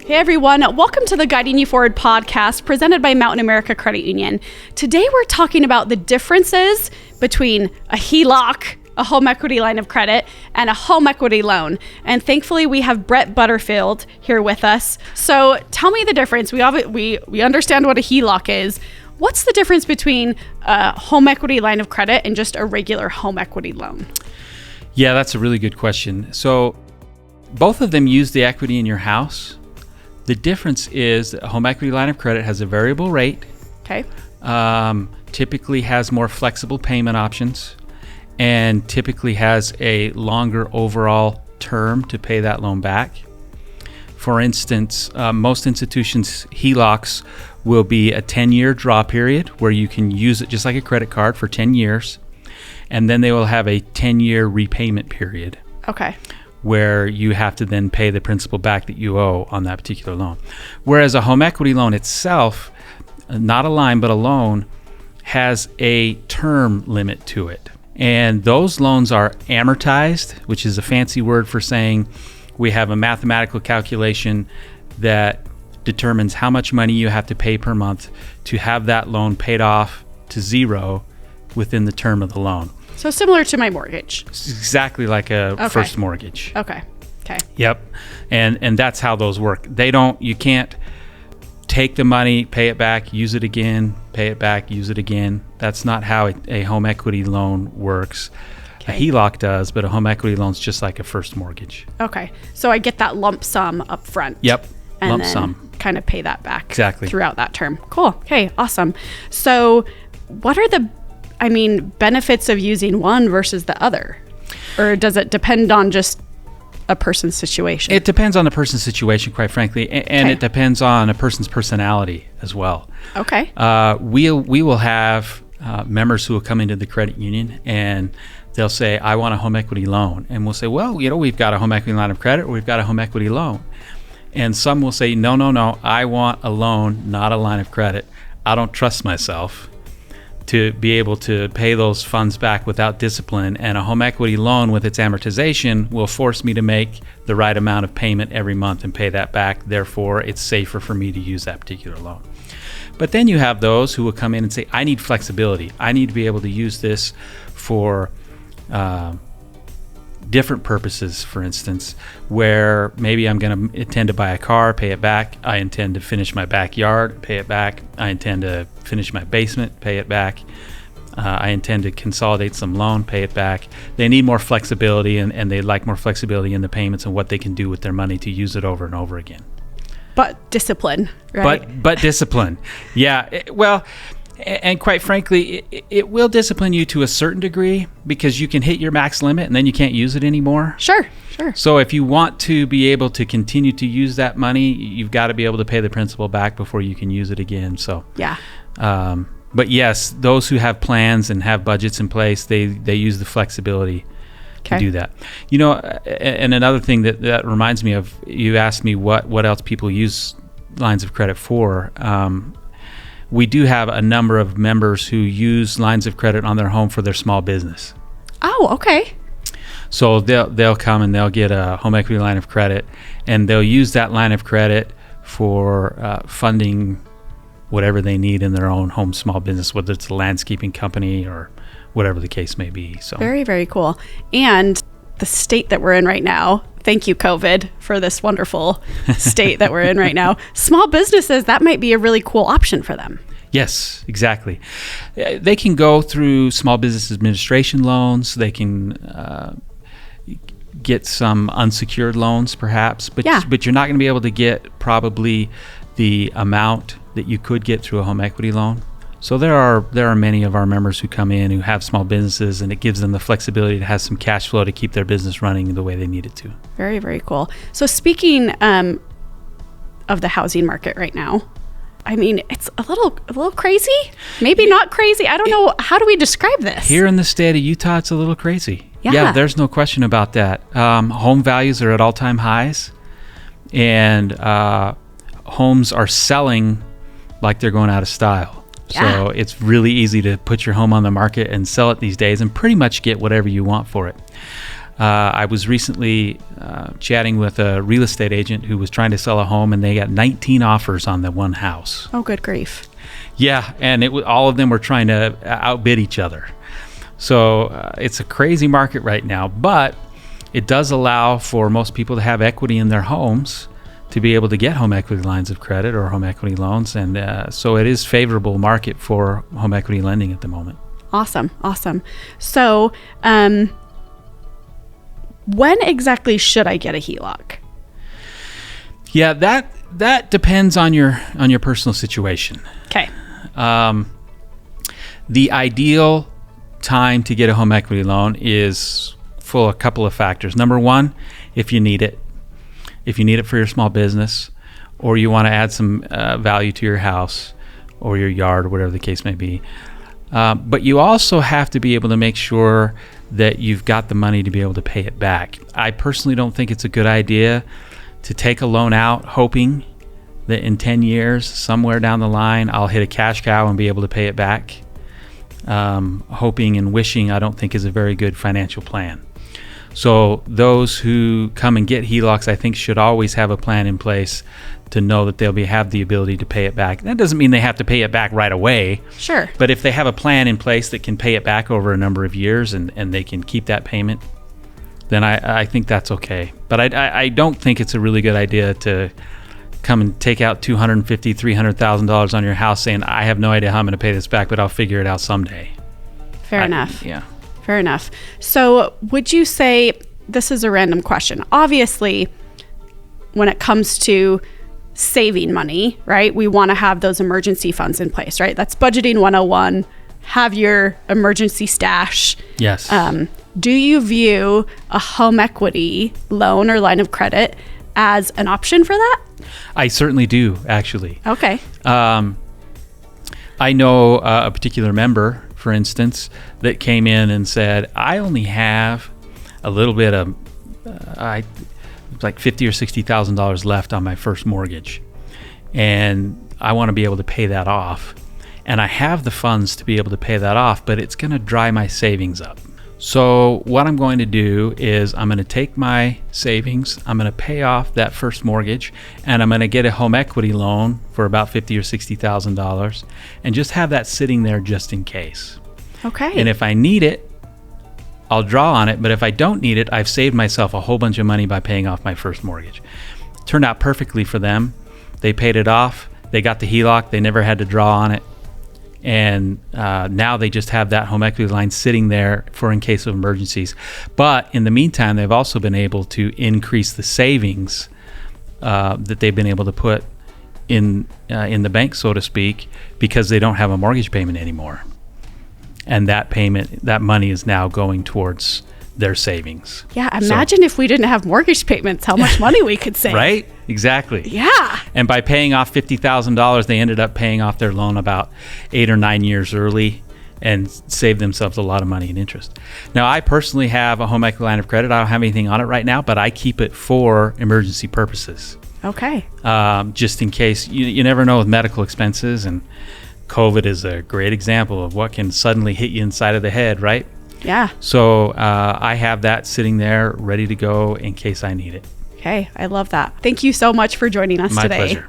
Hey everyone, welcome to the Guiding You Forward podcast presented by Mountain America Credit Union. Today we're talking about the differences between a HELOC, a home equity line of credit, and a home equity loan. And thankfully we have Brett Butterfield here with us. So tell me the difference. We understand what a HELOC is. What's the difference between a home equity line of credit and just a regular home equity loan? Yeah, that's a really good question. So both of them use the equity in your house. The difference is that a home equity line of credit has a variable rate. Okay. Typically has more flexible payment options and typically has a longer overall term to pay that loan back. For instance, most institutions' HELOCs will be a 10-year draw period where you can use it just like a credit card for 10 years. And then they will have a 10-year repayment period. Okay. Where you have to then pay the principal back that you owe on that particular loan. Whereas a home equity loan itself, not a line but a loan, has a term limit to it. And those loans are amortized, which is a fancy word for saying we have a mathematical calculation that determines how much money you have to pay per month to have that loan paid off to zero within the term of the loan. So similar to my mortgage. It's exactly like a first mortgage. Okay. Yep. And that's how those work. You can't take the money, pay it back, use it again, pay it back, use it again. That's not how a home equity loan works. Okay. A HELOC does, but a home equity loan is just like a first mortgage. Okay. So I get that lump sum up front. Yep. And lump then sum. Kind of pay that back. Exactly. Throughout that term. Cool. Okay. Awesome. So what are the benefits of using one versus the other? Or does it depend on just a person's situation? It depends on the person's situation, quite frankly, and It depends on a person's personality as well. Okay. We will have members who will come into the credit union and they'll say, I want a home equity loan. And we'll say, well, we've got a home equity line of credit or we've got a home equity loan. And some will say, no, I want a loan, not a line of credit. I don't trust myself to be able to pay those funds back without discipline, and a home equity loan with its amortization will force me to make the right amount of payment every month and pay that back. Therefore, it's safer for me to use that particular loan. But then you have those who will come in and say, I need flexibility. I need to be able to use this for different purposes, for instance, where maybe I'm going to intend to buy a car, pay it back. I intend to finish my backyard, pay it back. I intend to finish my basement, pay it back. I intend to consolidate some loan, pay it back. They need more flexibility, and they like more flexibility in the payments and what they can do with their money to use it over and over again. But discipline, right? But discipline. Yeah. And quite frankly, it will discipline you to a certain degree because you can hit your max limit and then you can't use it anymore. Sure. So if you want to be able to continue to use that money, you've got to be able to pay the principal back before you can use it again. So yeah. But yes, those who have plans and have budgets in place, they use the flexibility to do that. And another thing that reminds me of, you asked me what else people use lines of credit for. We do have a number of members who use lines of credit on their home for their small business. Oh, okay. So they'll come and they'll get a home equity line of credit, and they'll use that line of credit for funding whatever they need in their own home small business, whether it's a landscaping company or whatever the case may be. So very, very cool. And the state that we're in right now, thank you, COVID, for this wonderful state that we're in right now. Small businesses, that might be a really cool option for them. Yes, exactly. They can go through small business administration loans. They can get some unsecured loans, perhaps. But you're not going to be able to get probably the amount that you could get through a home equity loan. So there are many of our members who come in who have small businesses, and it gives them the flexibility to have some cash flow to keep their business running the way they need it to. Very, very cool. So speaking of the housing market right now, it's a little crazy. Maybe not crazy. I don't know. How do we describe this? Here in the state of Utah, it's a little crazy. Yeah, there's no question about that. Home values are at all-time highs, and homes are selling like they're going out of style. So it's really easy to put your home on the market and sell it these days and pretty much get whatever you want for it. I was recently chatting with a real estate agent who was trying to sell a home, and they got 19 offers on the one house. Oh, good grief. Yeah, and all of them were trying to outbid each other. So it's a crazy market right now, but it does allow for most people to have equity in their homes to be able to get home equity lines of credit or home equity loans. And so it is favorable market for home equity lending at the moment. Awesome. So when exactly should I get a HELOC? Yeah, that depends on your personal situation. Okay. The ideal time to get a home equity loan is for a couple of factors. Number one, if you need it. If you need it for your small business, or you want to add some value to your house or your yard or whatever the case may be. But you also have to be able to make sure that you've got the money to be able to pay it back. I personally don't think it's a good idea to take a loan out hoping that in 10 years, somewhere down the line, I'll hit a cash cow and be able to pay it back. Hoping and wishing, I don't think is a very good financial plan. So those who come and get HELOCs, I think, should always have a plan in place to know that they'll have the ability to pay it back. That doesn't mean they have to pay it back right away. Sure. But if they have a plan in place that can pay it back over a number of years and they can keep that payment, then I think that's okay. But I don't think it's a really good idea to come and take out $250,000, $300,000 on your house saying, I have no idea how I'm going to pay this back, but I'll figure it out someday. Fair enough. Yeah. Fair enough. So would you say, this is a random question, obviously, when it comes to saving money, right, we want to have those emergency funds in place, right? That's budgeting 101. Have your emergency stash. Yes. Do you view a home equity loan or line of credit as an option for that? I certainly do, actually. Okay. I know a particular member, for instance, that came in and said, I only have a little bit of, like $50,000 or $60,000 left on my first mortgage, and I want to be able to pay that off. And I have the funds to be able to pay that off, but it's going to dry my savings up. So what I'm going to do is I'm going to take my savings, I'm going to pay off that first mortgage, and I'm going to get a home equity loan for about $50,000 or $60,000 and just have that sitting there just in case. Okay. And if I need it, I'll draw on it. But if I don't need it, I've saved myself a whole bunch of money by paying off my first mortgage. Turned out perfectly for them. They paid it off. They got the HELOC. They never had to draw on it. And now they just have that home equity line sitting there for in case of emergencies. But in the meantime, they've also been able to increase the savings that they've been able to put in the bank, so to speak, because they don't have a mortgage payment anymore. And that money is now going towards their savings. Yeah, imagine if we didn't have mortgage payments, how much money we could save. Right? Exactly. Yeah. And by paying off $50,000, they ended up paying off their loan about 8 or 9 years early and saved themselves a lot of money in interest. Now, I personally have a home equity line of credit. I don't have anything on it right now, but I keep it for emergency purposes. Okay. Just in case. You never know with medical expenses, and COVID is a great example of what can suddenly hit you inside of the head, right? Yeah. So I have that sitting there ready to go in case I need it. Okay. I love that. Thank you so much for joining us today. My pleasure.